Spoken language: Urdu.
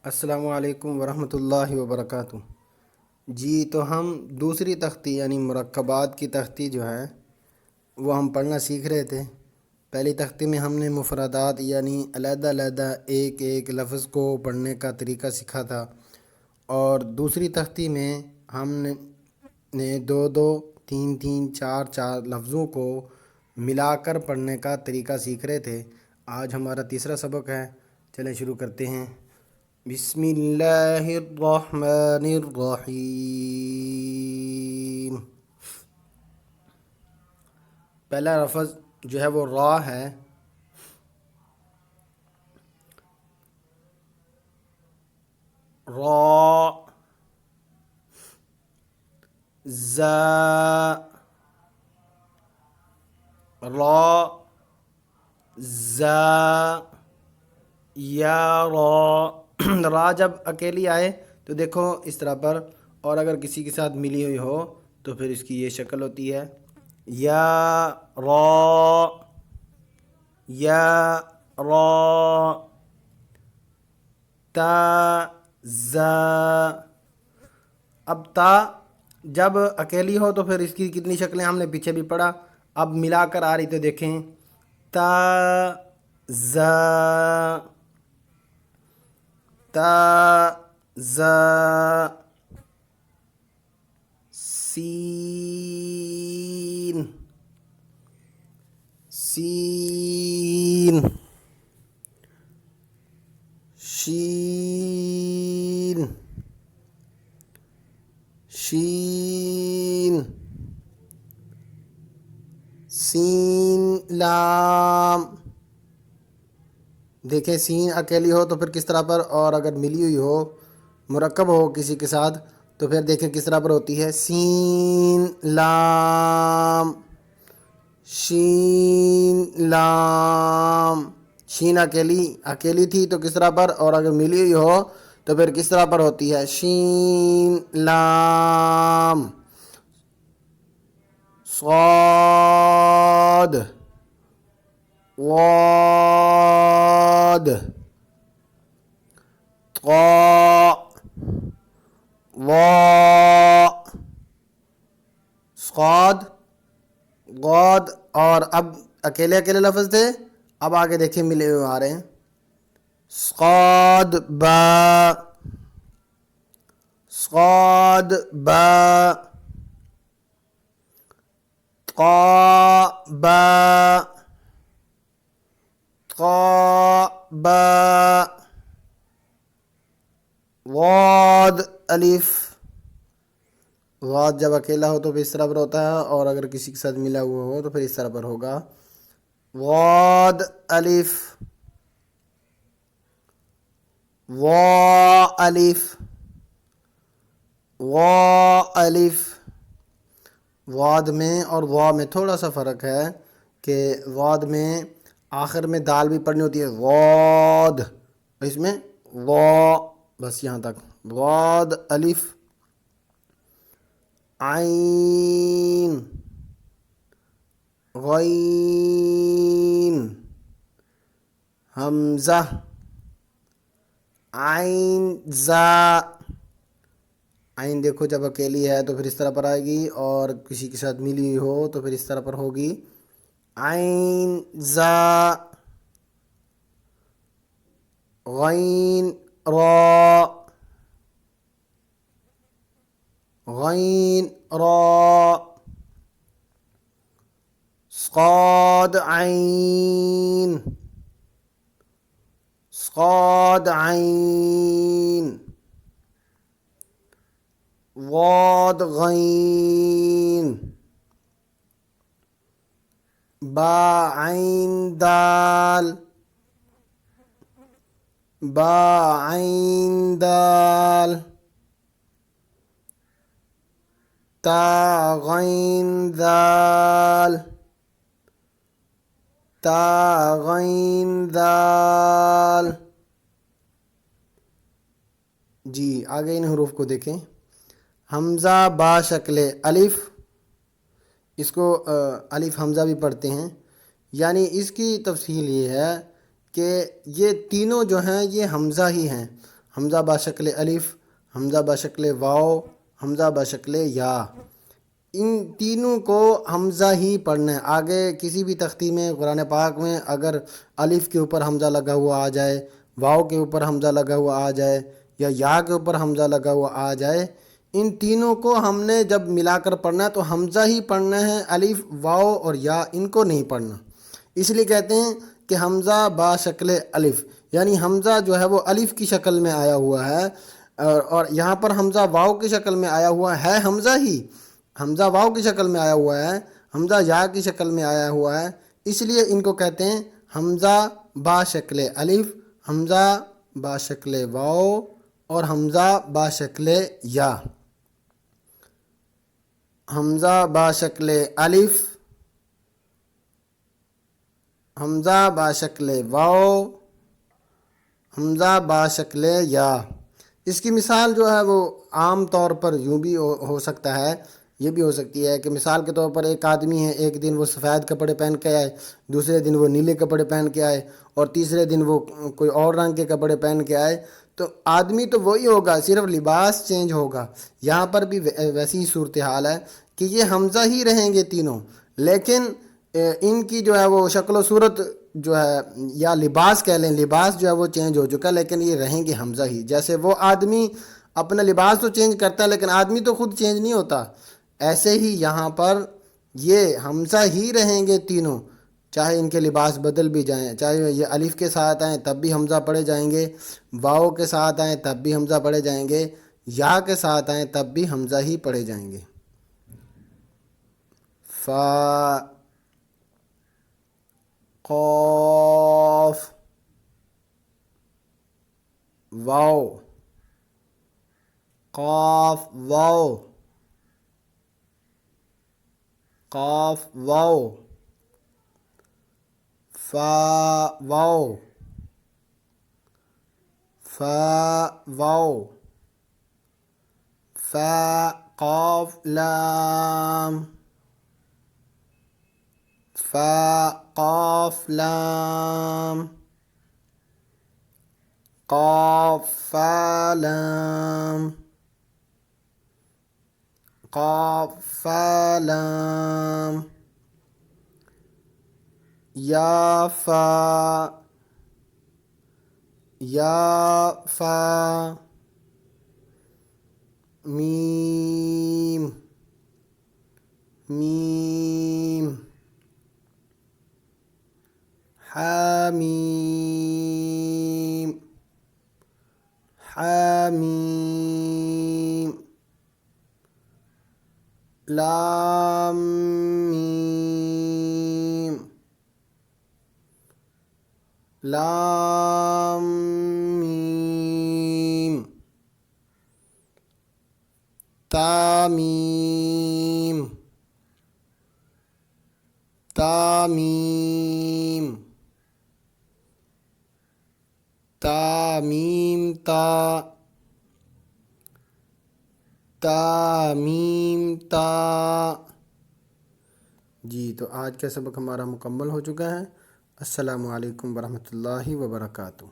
السلام علیکم ورحمۃ اللہ وبرکاتہ۔ جی تو ہم دوسری تختی یعنی مرکبات کی تختی جو ہے وہ ہم پڑھنا سیکھ رہے تھے۔ پہلی تختی میں ہم نے مفردات یعنی علیحدہ علیحدہ ایک ایک لفظ کو پڑھنے کا طریقہ سیکھا تھا، اور دوسری تختی میں ہم نے دو دو تین تین چار چار لفظوں کو ملا کر پڑھنے کا طریقہ سیکھ رہے تھے۔ آج ہمارا تیسرا سبق ہے، چلیں شروع کرتے ہیں۔ بسم اللہ الرحمن الرحیم۔ پہلا لفظ جو ہے وہ را ہے۔ را، زا، را، زا، یا را۔ را جب اکیلی آئے تو دیکھو اس طرح پر، اور اگر کسی کے ساتھ ملی ہوئی ہو تو پھر اس کی یہ شکل ہوتی ہے، یا را، یا را، تا، زا۔ اب تا جب اکیلی ہو تو پھر اس کی کتنی شکلیں ہم نے پیچھے بھی پڑھا، اب ملا کر آ رہی تو دیکھیں، تا، زا، تا، زا، سین، سین، شین، شین، سین، لام۔ دیکھیں سین اکیلی ہو تو پھر کس طرح پر، اور اگر ملی ہوئی ہو مرکب ہو کسی کے ساتھ تو پھر دیکھیں کس طرح پر ہوتی ہے، سین، لام، شین، لام۔ شین اکیلی تھی تو کس طرح پر، اور اگر ملی ہوئی ہو تو پھر کس طرح پر ہوتی ہے، شین، لام۔ صاد، واد، طا، وا، صاد، غاد۔ اور اب اکیلے اکیلے لفظ تھے، اب آگے دیکھیں ملے ہوئے آ رہے ہیں، صاد، با، صاد، با، طا، با، طا، با، غاد، الف۔ غاد جب اکیلا ہو تو پھر اس طرح پر ہوتا ہے، اور اگر کسی کے ساتھ ملا ہوا ہو تو پھر اس طرح پر ہوگا، غاد، الف، وا، الف، وا، الف۔ واد میں اور وا میں تھوڑا سا فرق ہے کہ واد میں آخر میں دال بھی پڑھنی ہوتی ہے، واد، اس میں وا، بس یہاں تک، واد، الف، عین، غین، حمزہ، عین، زا۔ عین دیکھو جب اکیلی ہے تو پھر اس طرح پر آئے گی، اور کسی کے ساتھ ملی ہو تو پھر اس طرح پر ہوگی، عین، زا، غین، را، غین، را، صاد، عین، صاد، عین، ضاد، غین، با، عین، دال، با، عین، دال، تا، غین، دال، تا، غین، دال۔ جی آگے ان حروف کو دیکھیں، حمزہ با شکل الف، اس کو الف حمزہ بھی پڑھتے ہیں، یعنی اس کی تفصیل یہ ہے کہ یہ تینوں جو ہیں یہ حمزہ ہی ہیں، حمزہ بشکل الف، حمزہ بشکل واو، حمزہ بشکل یا، ان تینوں کو حمزہ ہی پڑھنا ہے۔ آگے کسی بھی تختی میں قرآن پاک میں اگر الف کے اوپر حمزہ لگا ہوا آ جائے، واو کے اوپر حمزہ لگا ہوا آ جائے یا کے اوپر حمزہ لگا ہوا آ جائے، ان تینوں کو ہم نے جب ملا کر پڑھنا ہے تو حمزہ ہی پڑھنا ہے، الف، واو اور یا ان کو نہیں پڑھنا۔ اس لیے کہتے ہیں کہ حمزہ با شکل الف، یعنی حمزہ جو ہے وہ الف کی شکل میں آیا ہوا ہے، اور یہاں پر حمزہ واو کی شکل میں آیا ہوا ہے، حمزہ ہی حمزہ واو کی شکل میں آیا ہوا ہے، حمزہ یا کی شکل میں آیا ہوا ہے، اس لیے ان کو کہتے ہیں حمزہ با شکل الف، حمزہ با شکل واو اور حمزہ با شکل یا۔ حمزہ با شکل الف، حمزہ با شکل واو، حمزہ با شکل یا۔ اس کی مثال جو ہے وہ عام طور پر یوں بھی ہو سکتا ہے، یہ بھی ہو سکتی ہے کہ مثال کے طور پر ایک آدمی ہے، ایک دن وہ سفید کپڑے پہن کے آئے، دوسرے دن وہ نیلے کپڑے پہن کے آئے، اور تیسرے دن وہ کوئی اور رنگ کے کپڑے پہن کے آئے، تو آدمی تو وہی ہوگا، صرف لباس چینج ہوگا۔ یہاں پر بھی ویسی صورتحال ہے کہ یہ حمزہ ہی رہیں گے تینوں، لیکن ان کی جو ہے وہ شکل و صورت جو ہے، یا لباس کہہ لیں، لباس جو ہے وہ چینج ہو چکا، لیکن یہ رہیں گے حمزہ ہی۔ جیسے وہ آدمی اپنا لباس تو چینج کرتا ہے لیکن آدمی تو خود چینج نہیں ہوتا، ایسے ہی یہاں پر یہ حمزہ ہی رہیں گے تینوں، چاہے ان کے لباس بدل بھی جائیں، چاہے یہ الف کے ساتھ آئیں تب بھی حمزہ پڑھے جائیں گے، واو کے ساتھ آئیں تب بھی حمزہ پڑھے جائیں گے، یا کے ساتھ آئیں تب بھی حمزہ ہی پڑھے جائیں گے۔ فا، قاف، واو، قاف واو، قاف واو، فا واو، فا واو، فا قاف لام، فا قاف لام، قاف فا لام، قاف فا لام، یا فا، یا فا، میم، میم، حامیم، حامیم، لام میم، لام میم، تامیم، تامیم، تامیم تا، تامیم تا۔ جی تو آج کا سبق ہمارا مکمل ہو چکا ہے۔ السلام علیکم ورحمۃ اللہ وبرکاتہ۔